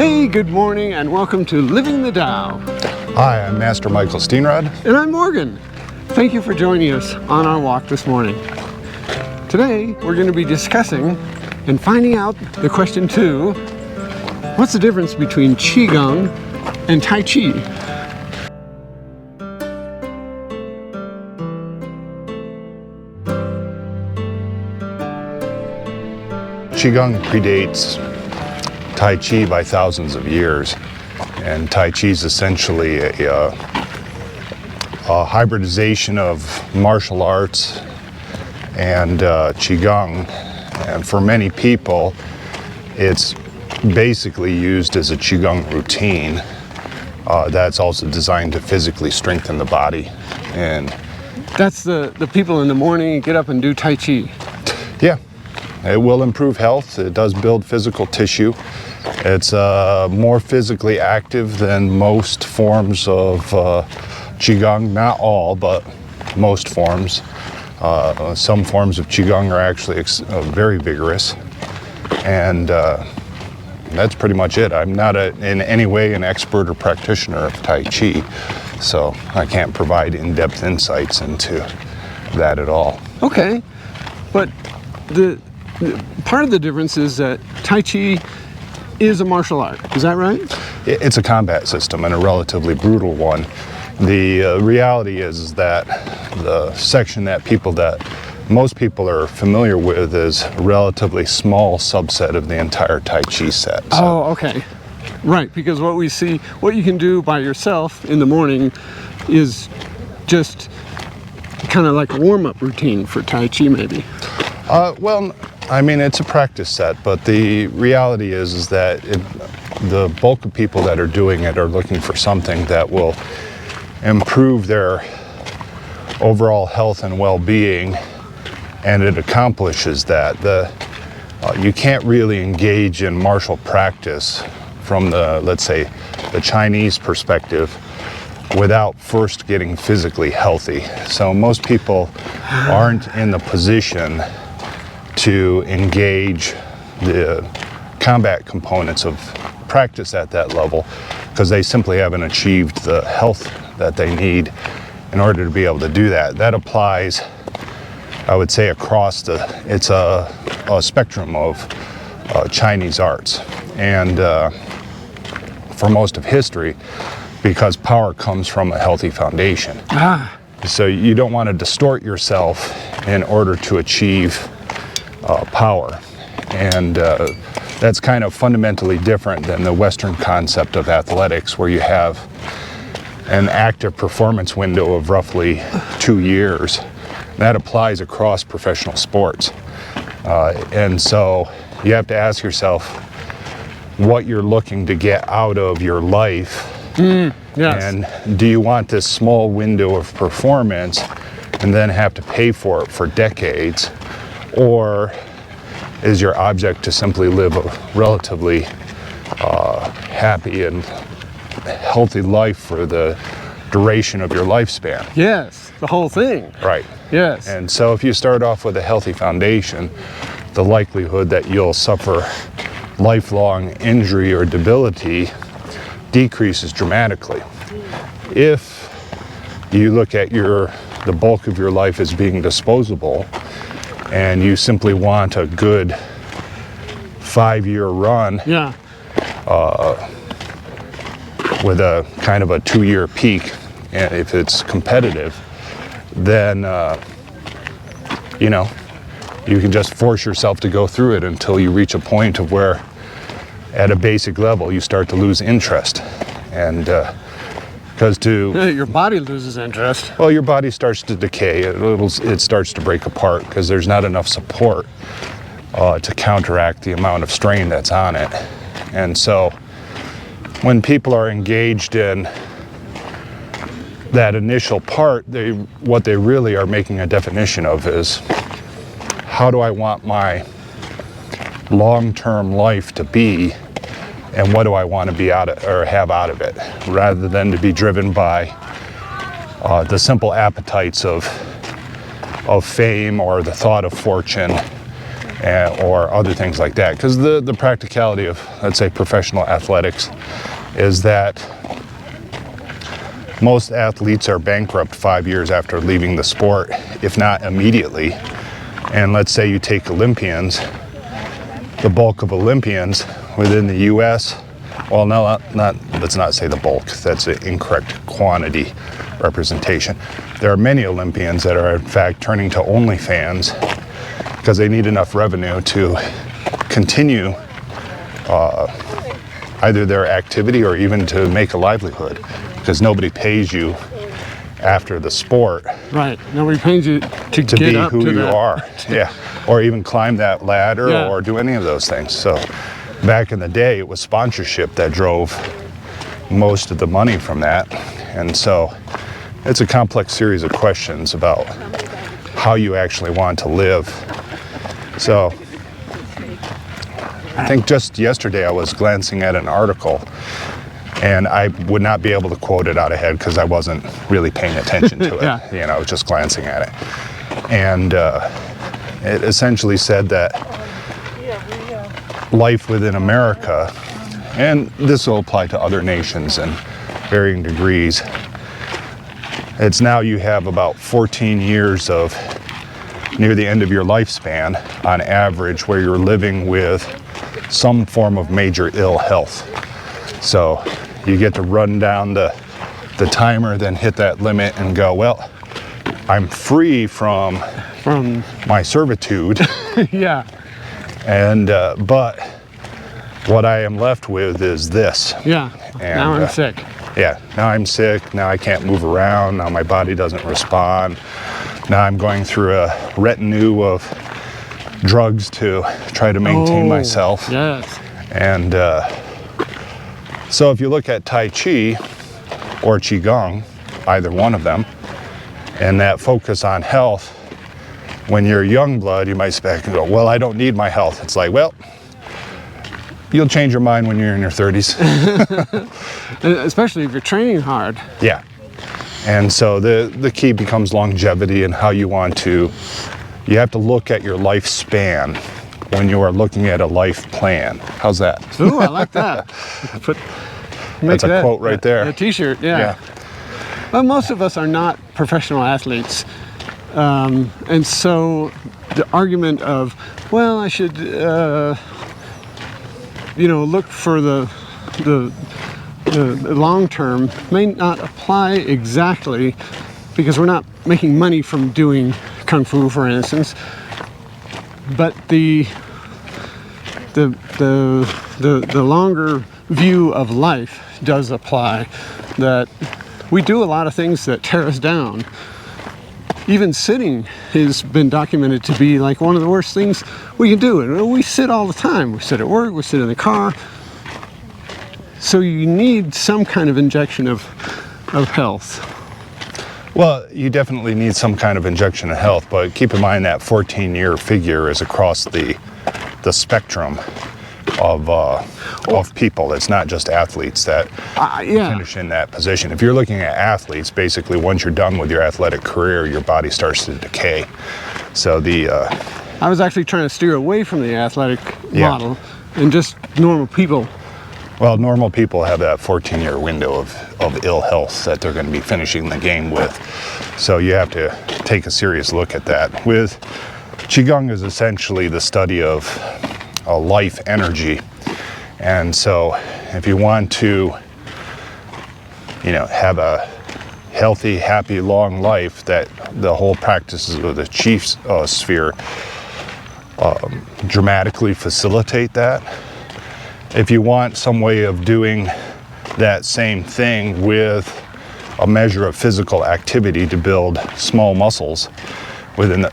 Hey, good morning and welcome to Living the Tao. Hi, I'm Master Mikel Steenrod. And I'm Morgan. Thank you for joining us on our walk this morning. Today, we're going to be discussing and finding out the question 2, what's the difference between Qigong and Tai Chi? Qigong predates Tai Chi by thousands of years, and Tai Chi is essentially a hybridization of martial arts and Qigong, and for many people it's basically used as a Qigong routine that's also designed to physically strengthen the body. And that's the people in the morning get up and do Tai Chi. Yeah. It will improve health. It does build physical tissue. It's more physically active than most forms of Qigong. Not all, but most forms. Some forms of Qigong are actually very vigorous. And that's pretty much it. I'm not in any way an expert or practitioner of Tai Chi, so I can't provide in-depth insights into that at all. Okay, but part of the difference is that Tai Chi is a martial art. Is that right? It's a combat system, and a relatively brutal one. The reality is that the section that most people are familiar with is a relatively small subset of the entire Tai Chi set. So. Oh, okay. Right, because what we see, what you can do by yourself in the morning is just kind of like a warm-up routine for Tai Chi, maybe. Well, I mean, it's a practice set, but the reality is that the bulk of people that are doing it are looking for something that will improve their overall health and well-being, and it accomplishes that. You can't really engage in martial practice from let's say, the Chinese perspective without first getting physically healthy. So most people aren't in the position to engage the combat components of practice at that level because they simply haven't achieved the health that they need in order to be able to do that. That applies, I would say, across it's a spectrum of Chinese arts. And for most of history, because power comes from a healthy foundation. So you don't want to distort yourself in order to achieve power, and that's kind of fundamentally different than the Western concept of athletics, where you have an active performance window of roughly 2 years. That applies across professional sports, and so you have to ask yourself what you're looking to get out of your life. Yes. And do you want this small window of performance and then have to pay for it for decades? Or is your object to simply live a relatively happy and healthy life for the duration of your lifespan? Yes, the whole thing. Right. Yes. And so if you start off with a healthy foundation, the likelihood that you'll suffer lifelong injury or debility decreases dramatically. If you look at the bulk of your life as being disposable, and you simply want a good 5-year run, with a kind of a 2-year peak, and if it's competitive, then you can just force yourself to go through it until you reach a point of where, at a basic level, you start to lose interest. And because your body loses interest. Well, your body starts to decay. It starts to break apart because there's not enough support to counteract the amount of strain that's on it. And so when people are engaged in that initial part, what they really are making a definition of is, how do I want my long-term life to be, and what do I want to be out of, or have out of it, rather than to be driven by the simple appetites of fame or the thought of fortune or other things like that. Because the practicality of, let's say, professional athletics is that most athletes are bankrupt 5 years after leaving the sport, if not immediately. And let's say you take Olympians, the bulk of Olympians within the US, well, no, let's not say the bulk, that's an incorrect quantity representation. There are many Olympians that are in fact turning to OnlyFans because they need enough revenue to continue either their activity or even to make a livelihood, because nobody pays you after the sport. Right. Nobody pays you to get be up who to you that. are. Yeah. Or even climb that ladder or do any of those things. So back in the day, it was sponsorship that drove most of the money from that. And so it's a complex series of questions about how you actually want to live. So I think just yesterday I was glancing at an article, and I would not be able to quote it out of head because I wasn't really paying attention to it. Yeah. You know, I was just glancing at it. And it essentially said that life within America, and this will apply to other nations in varying degrees, it's now you have about 14 years of near the end of your lifespan on average where you're living with some form of major ill health. So you get to run down the timer, then hit that limit and go, well, I'm free from my servitude. Yeah. And but what I am left with is this. Yeah. And, now I'm sick. Yeah, now I'm sick, now I can't move around, now my body doesn't respond. Now I'm going through a retinue of drugs to try to maintain myself. Yes. And so if you look at Tai Chi or Qigong, either one of them, and that focus on health, when you're young blood, you might sit back and go, well, I don't need my health. It's like, well, you'll change your mind when you're in your 30s. Especially if you're training hard. Yeah. And so the key becomes longevity and how you want to, you have to look at your lifespan when you are looking at a life plan. How's that? Ooh, I like that. That's a quote right there. A t-shirt, yeah. Well, most of us are not professional athletes. And so the argument of, well, I should, look for the long term may not apply exactly, because we're not making money from doing Kung Fu, for instance. But the longer view of life does apply, that we do a lot of things that tear us down. Even sitting has been documented to be like one of the worst things we can do. And we sit all the time. We sit at work, we sit in the car. So you need some kind of injection of health. Well, you definitely need some kind of injection of health, but keep in mind that 14-year figure is across the spectrum of people. It's not just athletes that finish in that position. If you're looking at athletes, basically once you're done with your athletic career, your body starts to decay. So I was actually trying to steer away from the athletic model and just normal people. Well, normal people have that 14-year window of ill health that they're going to be finishing the game with. So you have to take a serious look at that. With Qigong is essentially the study of life energy. And so if you want to, have a healthy, happy, long life, that the whole practices of the Qi sphere dramatically facilitate that. If you want some way of doing that same thing with a measure of physical activity to build small muscles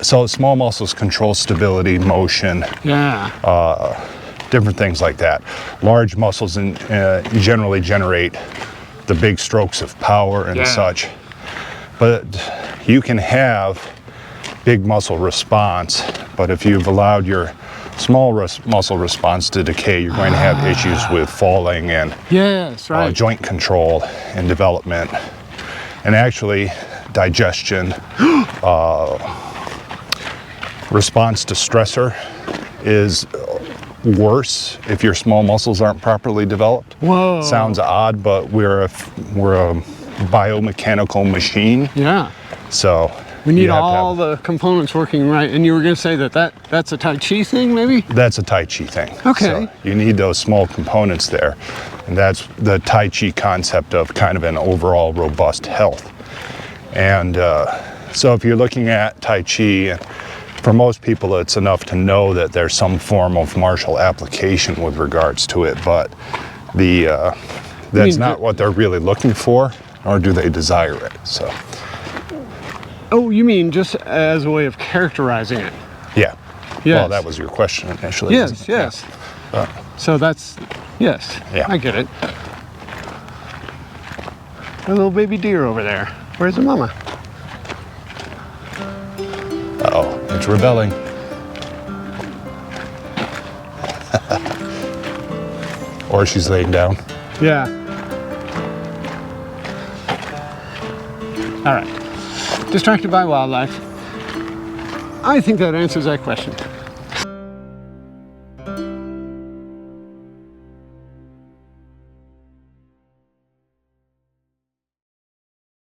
so small muscles control stability, motion, different things like that. Large muscles generally generate the big strokes of power and such. But you can have big muscle response, but if you've allowed your small muscle response to decay, you're going to have issues with falling and joint control and development, and actually digestion, response to stressor, is worse if your small muscles aren't properly developed. Whoa. Sounds odd, but we're a biomechanical machine. Yeah. So We need you have to all the components working right. And you were going to say that's a Tai Chi thing, maybe? That's a Tai Chi thing. Okay. So you need those small components there. And that's the Tai Chi concept of kind of an overall robust health. And so if you're looking at Tai Chi, for most people it's enough to know that there's some form of martial application with regards to it, but that's not what they're really looking for, nor do they desire it. So. Oh, you mean just as a way of characterizing it? Yeah. Yes. Well, that was your question initially. Yes, yes. Yeah. So that's, yes, Yeah. I get it. A little baby deer over there. Where's the mama? Uh-oh, it's rebelling. Or she's laying down. Yeah. All right. Distracted by wildlife. I think that answers that question.